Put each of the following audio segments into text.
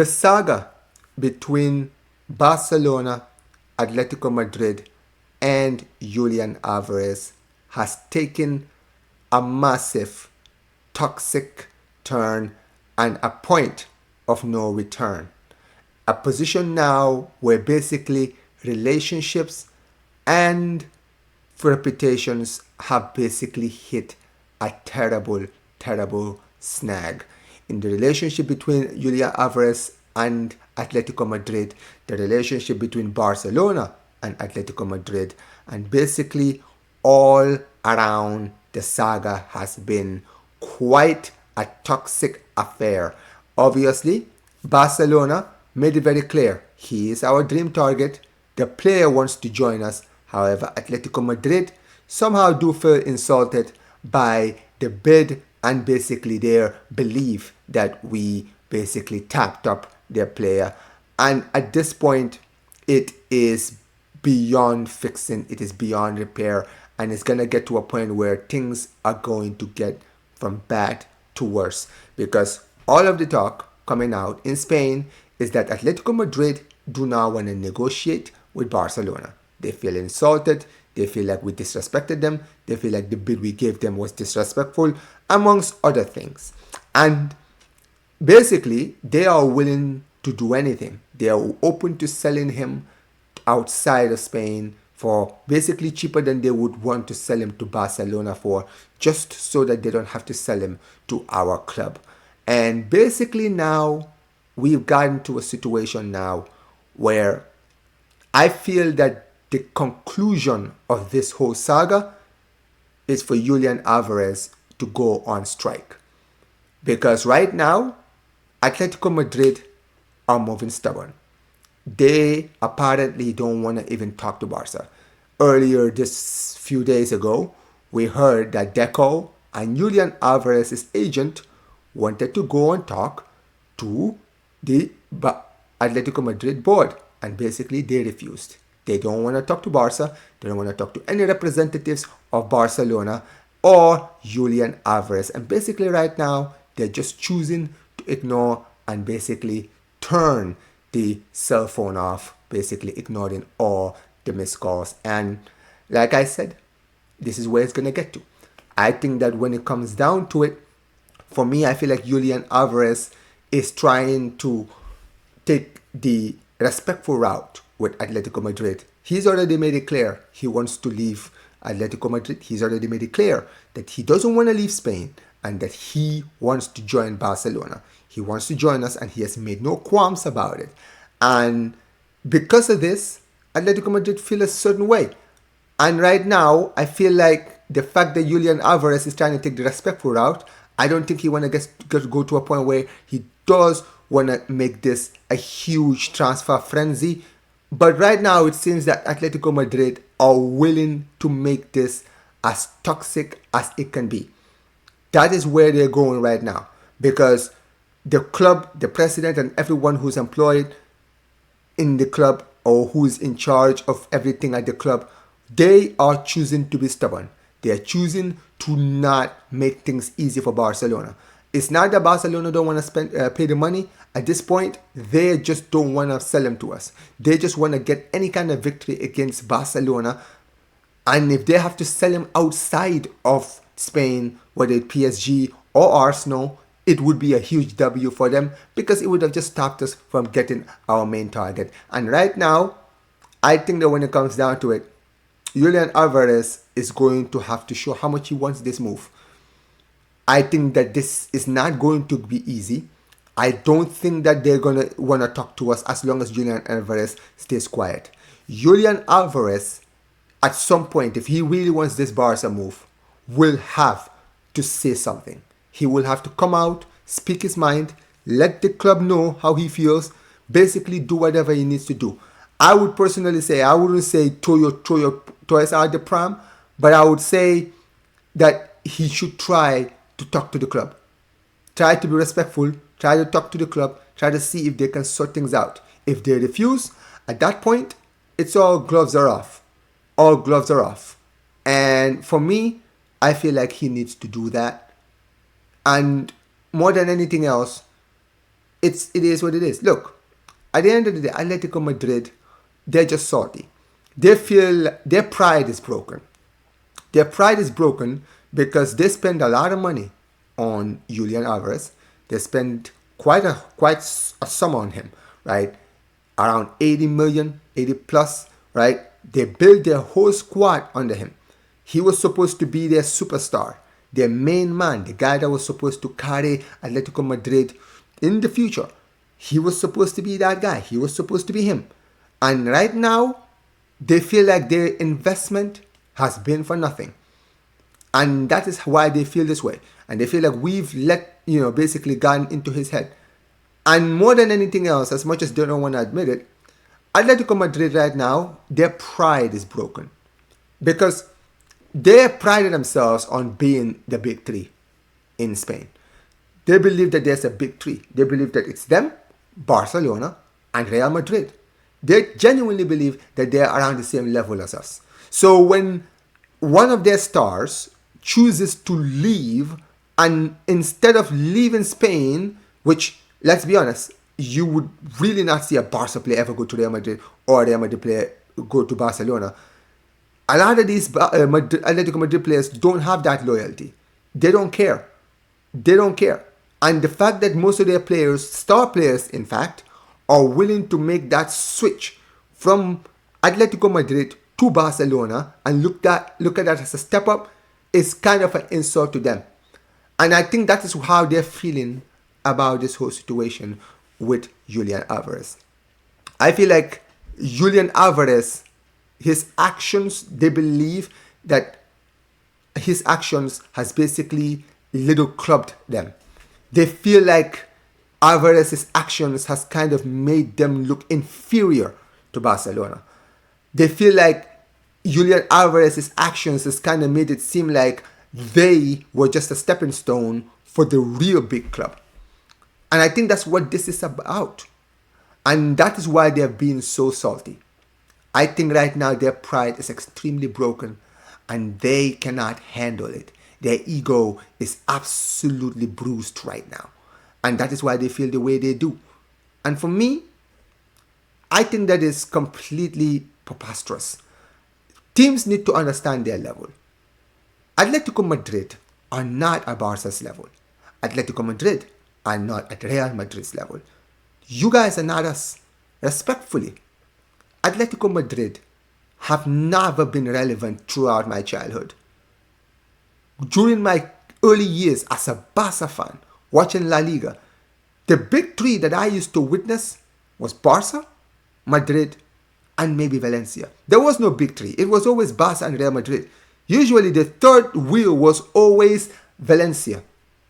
The saga between Barcelona, Atletico Madrid, and Julian Alvarez has taken a massive, toxic turn and a point of no return. A position now where basically relationships and reputations have basically hit a terrible, terrible snag. In the relationship between Julian Alvarez and Atletico Madrid, the relationship between Barcelona and Atletico Madrid, and basically all around the saga has been quite a toxic affair. Obviously, Barcelona made it very clear he is our dream target. The player wants to join us. However, Atletico Madrid somehow do feel insulted by the bid and basically their belief that we basically tapped up their player. And at this point, it is beyond fixing, it is beyond repair, and it's going to get to a point where things are going to get from bad to worse, because all of the talk coming out in Spain is that Atletico Madrid do not want to negotiate with Barcelona. They feel insulted, they feel like we disrespected them, they feel like the bid we gave them was disrespectful, amongst other things. And basically, they are willing to do anything. They are open to selling him outside of Spain for basically cheaper than they would want to sell him to Barcelona for, just so that they don't have to sell him to our club. And basically now we've gotten to a situation now where I feel that the conclusion of this whole saga is for Julian Alvarez to go on strike. Because right now, Atletico Madrid are moving stubborn. They apparently don't want to even talk to Barca. Earlier this few days ago, we heard that Deco and Julian Alvarez's agent wanted to go and talk to the Atletico Madrid board, and basically they refused. They don't want to talk to Barca. They don't want to talk to any representatives of Barcelona or Julian Alvarez. And basically right now, they're just choosing to ignore and basically turn the cell phone off, basically ignoring all the missed calls. And like I said, this is where it's going to get to. I think that when it comes down to it, for me, I feel like Julian Alvarez is trying to take the respectful route with Atletico Madrid. He's already made it clear he wants to leave Atletico Madrid. He's already made it clear that he doesn't want to leave Spain and that he wants to join Barcelona. He wants to join us, and he has made no qualms about it. And because of this, Atletico Madrid feel a certain way. And right now, I feel like the fact that Julian Alvarez is trying to take the respectful route, I don't think he want to go to a point where he does want to make this a huge transfer frenzy. But right now, it seems that Atletico Madrid are willing to make this as toxic as it can be. That is where they're going right now, because the club, the president, and everyone who's employed in the club or who's in charge of everything at the club, they are choosing to be stubborn. They are choosing to not make things easy for Barcelona. It's not that Barcelona don't want to pay the money. At this point, they just don't want to sell them to us. They just want to get any kind of victory against Barcelona. And if they have to sell him outside of Spain, whether it's PSG or Arsenal, it would be a huge W for them, because it would have just stopped us from getting our main target. And right now, I think that when it comes down to it, Julian Alvarez is going to have to show how much he wants this move. I think that this is not going to be easy. I don't think that they're going to want to talk to us as long as Julian Alvarez stays quiet. Julian Alvarez, at some point, if he really wants this Barca move, will have to say something. He will have to come out, speak his mind, let the club know how he feels, basically do whatever he needs to do. I would personally say, I wouldn't say throw your toys out the pram, but I would say that he should try to talk to the club. Try to be respectful, try to talk to the club, try to see if they can sort things out. If they refuse, at that point, it's all gloves are off. All gloves are off. And for me, I feel like he needs to do that. And more than anything else, it is what it is. Look, at the end of the day, Atletico Madrid, they're just salty. They feel their pride is broken. Their pride is broken because they spend a lot of money on Julian Alvarez. They spend quite a sum on him, right? Around 80 million, 80 plus, right? They built their whole squad under him. He was supposed to be their superstar, their main man, the guy that was supposed to carry Atletico Madrid in the future. He was supposed to be that guy. He was supposed to be him. And right now, they feel like their investment has been for nothing. And that is why they feel this way. And they feel like we've basically gone into his head. And more than anything else, as much as they don't want to admit it, Atletico Madrid right now, their pride is broken. Because they prided themselves on being the big three in Spain. They believe that there's a big three. They believe that it's them, Barcelona, and Real Madrid. They genuinely believe that they're around the same level as us. So when one of their stars chooses to leave, and instead of leaving Spain, which, let's be honest, you would really not see a Barca player ever go to Real Madrid or a Real Madrid player go to Barcelona. A lot of these Atletico Madrid players don't have that loyalty. They don't care. They don't care. And the fact that most of their players, star players in fact, are willing to make that switch from Atletico Madrid to Barcelona and look at that as a step up is kind of an insult to them. And I think that is how they're feeling about this whole situation with Julian Alvarez. I feel like Julian Alvarez, his actions, they believe that his actions has basically little clubbed them. They feel like Alvarez's actions has kind of made them look inferior to Barcelona. They feel like Julian Alvarez's actions has kind of made it seem like they were just a stepping stone for the real big club. And I think that's what this is about. And that is why they're being so salty. I think right now their pride is extremely broken and they cannot handle it. Their ego is absolutely bruised right now. And that is why they feel the way they do. And for me, I think that is completely preposterous. Teams need to understand their level. Atletico Madrid are not at Barca's level. Atletico Madrid are not at Real Madrid's level. You guys are not us. Respectfully, Atletico Madrid have never been relevant throughout my childhood. During my early years as a Barca fan, watching La Liga, the big three that I used to witness was Barca, Madrid, and maybe Valencia. There was no big three. It was always Barca and Real Madrid. Usually the third wheel was always Valencia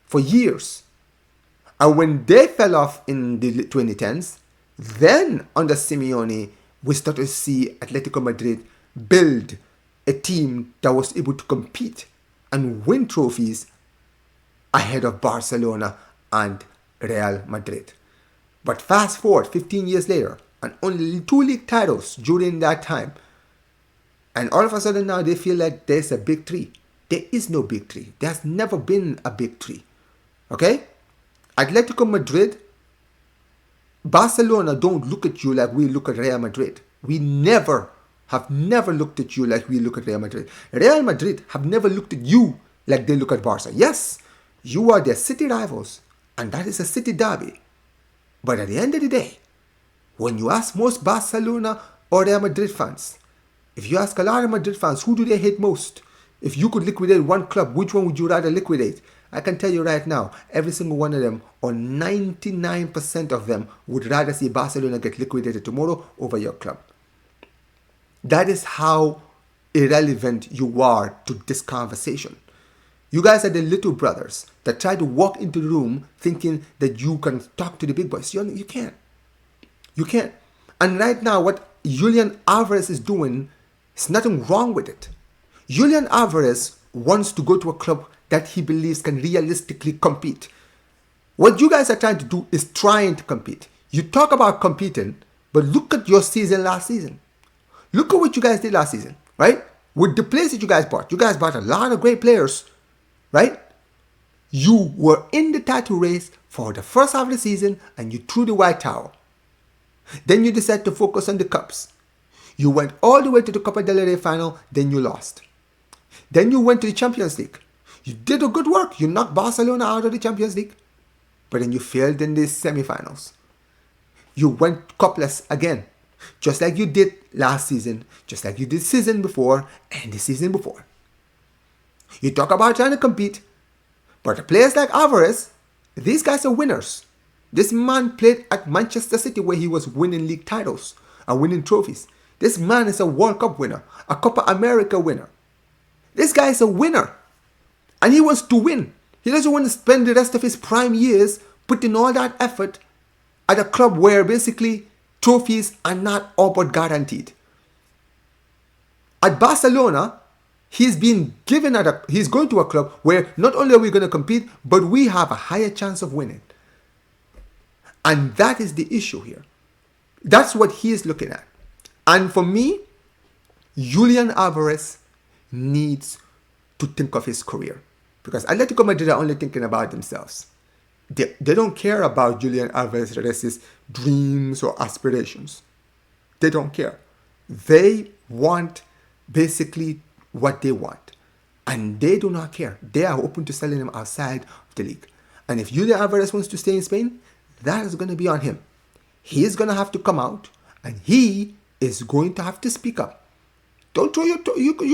for years. And when they fell off in the 2010s, then under Simeone, we started to see Atletico Madrid build a team that was able to compete and win trophies ahead of Barcelona and Real Madrid. But fast forward 15 years later, and only 2 league titles during that time, and all of a sudden now they feel like there's a big three. There is no big three. There's never been a big three. Okay? Atletico Madrid, Barcelona don't look at you like we look at Real Madrid. We have never looked at you like we look at Real Madrid. Real Madrid have never looked at you like they look at Barca. Yes, you are their city rivals, and that is a city derby. But at the end of the day, when you ask most Barcelona or Real Madrid fans, if you ask a lot of Madrid fans, who do they hate most? If you could liquidate one club, which one would you rather liquidate? I can tell you right now, every single one of them, or 99% of them, would rather see Barcelona get liquidated tomorrow over your club. That is how irrelevant you are to this conversation. You guys are the little brothers that try to walk into the room thinking that you can talk to the big boys. You can't. You can't. And right now, what Julian Alvarez is doing, there's nothing wrong with it. Julian Alvarez wants to go to a club that he believes can realistically compete. What you guys are trying to do is trying to compete. You talk about competing, but look at your season last season. Look at what you guys did last season, right? With the players that you guys bought a lot of great players, right? You were in the title race for the first half of the season and you threw the white towel. Then you decided to focus on the cups. You went all the way to the Copa del Rey final, then you lost. Then you went to the Champions League. You did a good work. You knocked Barcelona out of the Champions League. But then you failed in the semi-finals. You went cupless again. Just like you did last season. Just like you did season before and the season before. You talk about trying to compete. But the players like Alvarez, these guys are winners. This man played at Manchester City where he was winning league titles and winning trophies. This man is a World Cup winner. A Copa America winner. This guy is a winner. And he wants to win. He doesn't want to spend the rest of his prime years putting all that effort at a club where basically trophies are not all but guaranteed. At Barcelona, he's going to a club where not only are we going to compete, but we have a higher chance of winning. And that is the issue here. That's what he is looking at. And for me, Julian Alvarez needs to think of his career. Because Atletico Madrid are only thinking about themselves. They don't care about Julian Alvarez's dreams or aspirations. They don't care. They want basically what they want. And they do not care. They are open to selling him outside of the league. And if Julian Alvarez wants to stay in Spain, that is going to be on him. He is going to have to come out and he is going to have to speak up. Don't throw you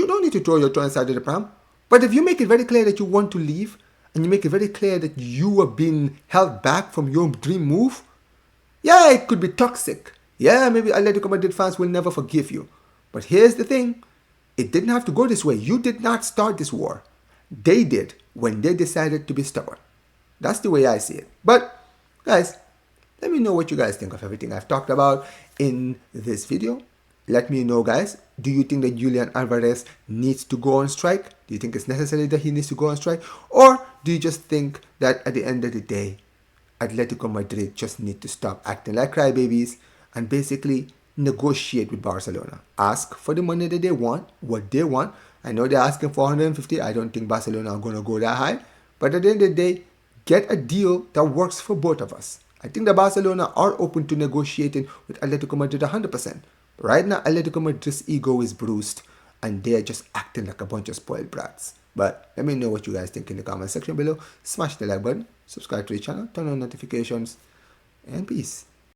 don't need to throw your toe inside of the pram. But if you make it very clear that you want to leave and you make it very clear that you are being held back from your dream move, yeah, it could be toxic. Yeah, maybe Atletico Madrid fans will never forgive you. But here's the thing. It didn't have to go this way. You did not start this war. They did when they decided to be stubborn. That's the way I see it. But, guys, let me know what you guys think of everything I've talked about in this video. Let me know, guys. Do you think that Julian Alvarez needs to go on strike? Do you think it's necessary that he needs to go on strike? Or do you just think that at the end of the day, Atletico Madrid just need to stop acting like crybabies and basically negotiate with Barcelona? Ask for the money that they want, what they want. I know they're asking for 150. I don't think Barcelona are going to go that high. But at the end of the day, get a deal that works for both of us. I think that Barcelona are open to negotiating with Atletico Madrid 100%. Right now, Atletico Madrid's ego is bruised and they're just acting like a bunch of spoiled brats. But let me know what you guys think in the comment section below. Smash the like button, subscribe to the channel, turn on notifications, and peace.